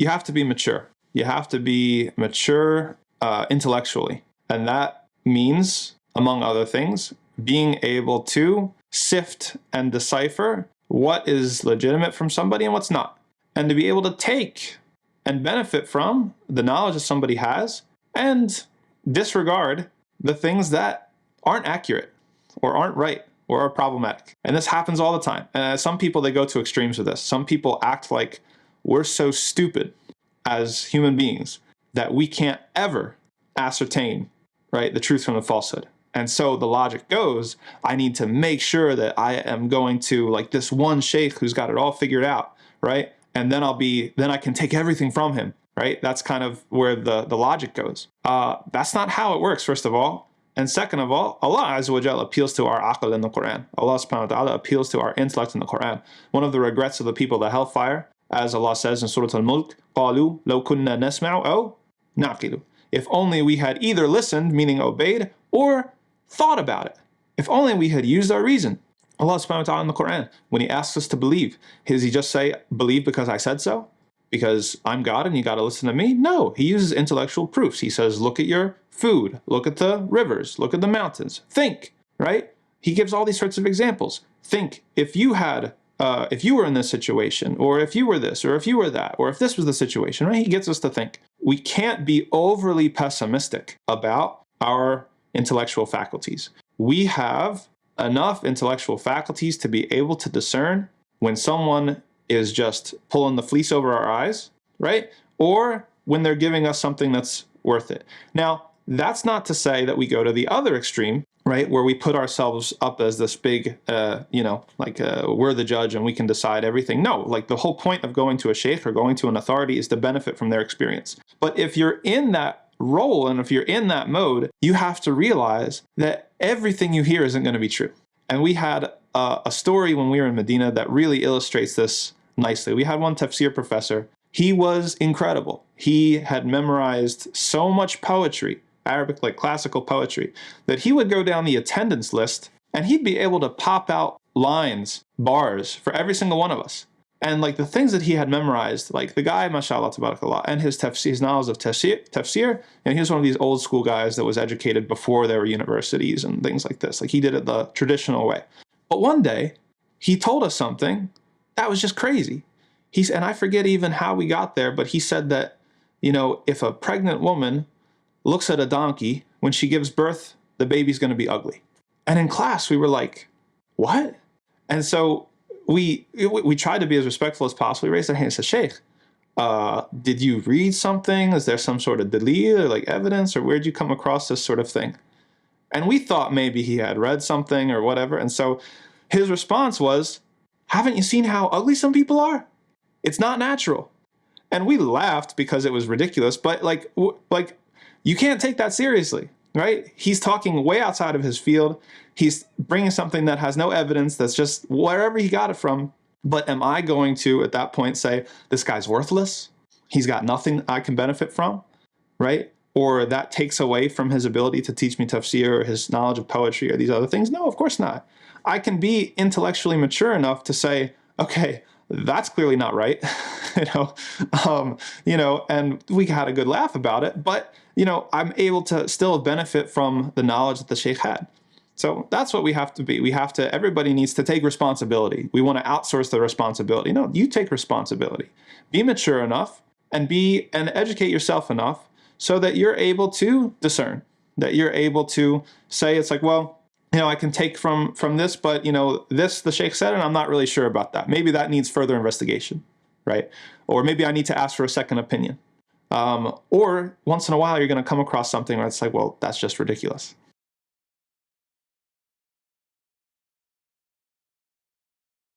you have to be mature. You have to be mature intellectually. And that means, among other things, being able to sift and decipher what is legitimate from somebody and what's not. And to be able to take and benefit from the knowledge that somebody has and disregard the things that aren't accurate or aren't right or are problematic. And this happens all the time. And some people, they go to extremes with this. Some people act like we're so stupid as human beings that we can't ever ascertain, right, the truth from the falsehood. And so the logic goes, I need to make sure that I am going to like this one sheikh who's got it all figured out, right? And then I can take everything from him, right? That's kind of where the logic goes. That's not how it works, first of all. And second of all, Allah Azza wa Jalla appeals to our aql in the Quran. Allah subhanahu wa ta'ala appeals to our intellect in the Quran. One of the regrets of the people of the hellfire, as Allah says in Surah Al-Mulk, قَالُوا لَوْ كُنَّا نَسْمَعُ أَوْ نَعْقِلُ. If only we had either listened, meaning obeyed, or thought about it. If only we had used our reason. Allah subhanahu wa ta'ala in the Quran, when He asks us to believe, does He just say, believe because I said so? Because I'm God and you got to listen to me? No, He uses intellectual proofs. He says, look at your food, look at the rivers, look at the mountains, think, right? He gives all these sorts of examples. Think, if you were in this situation, or if you were this, or if you were that, or if this was the situation, right? He gets us to think. We can't be overly pessimistic about our intellectual faculties. We have enough intellectual faculties to be able to discern when someone is just pulling the fleece over our eyes, right? Or when they're giving us something that's worth it. Now, that's not to say that we go to the other extreme, right? Where we put ourselves up as this big, we're the judge and we can decide everything. No, like the whole point of going to a sheikh or going to an authority is to benefit from their experience. But if you're in that role and if you're in that mode, you have to realize that everything you hear isn't going to be true. And we had a story when we were in Medina that really illustrates this nicely. We had one tafsir professor. He was incredible. He had memorized so much poetry, Arabic, like classical poetry, that he would go down the attendance list and he'd be able to pop out lines, bars for every single one of us. And like the things that he had memorized, like the guy, mashallah, tabarakallah, and his knowledge of tafsir, and he was one of these old school guys that was educated before there were universities and things like this. Like he did it the traditional way. But one day, he told us something that was just crazy. And I forget even how we got there, but he said that, if a pregnant woman looks at a donkey, when she gives birth, the baby's going to be ugly. And in class, we were like, what? And so we tried to be as respectful as possible. We raised our hand and said, Sheikh, did you read something? Is there some sort of dalil or like evidence, or where'd you come across this sort of thing? And we thought maybe he had read something or whatever. And so his response was, haven't you seen how ugly some people are? It's not natural. And we laughed because it was ridiculous, but like you can't take that seriously, right? He's talking way outside of his field. He's bringing something that has no evidence, that's just wherever he got it from. But am I going to, at that point, say, this guy's worthless? He's got nothing I can benefit from, right? Or that takes away from his ability to teach me tafsir or his knowledge of poetry or these other things? No, of course not. I can be intellectually mature enough to say, okay, that's clearly not right, and we had a good laugh about it, but, I'm able to still benefit from the knowledge that the sheikh had. So that's what we have to be. Everybody needs to take responsibility. We want to outsource the responsibility. No, you take responsibility. Be mature enough and educate yourself enough so that you're able to discern, that you're able to say, it's like, well, I can take from this, but, this, the sheikh said, and I'm not really sure about that. Maybe that needs further investigation, right? Or maybe I need to ask for a second opinion. Or once in a while, you're going to come across something where it's like, well, that's just ridiculous.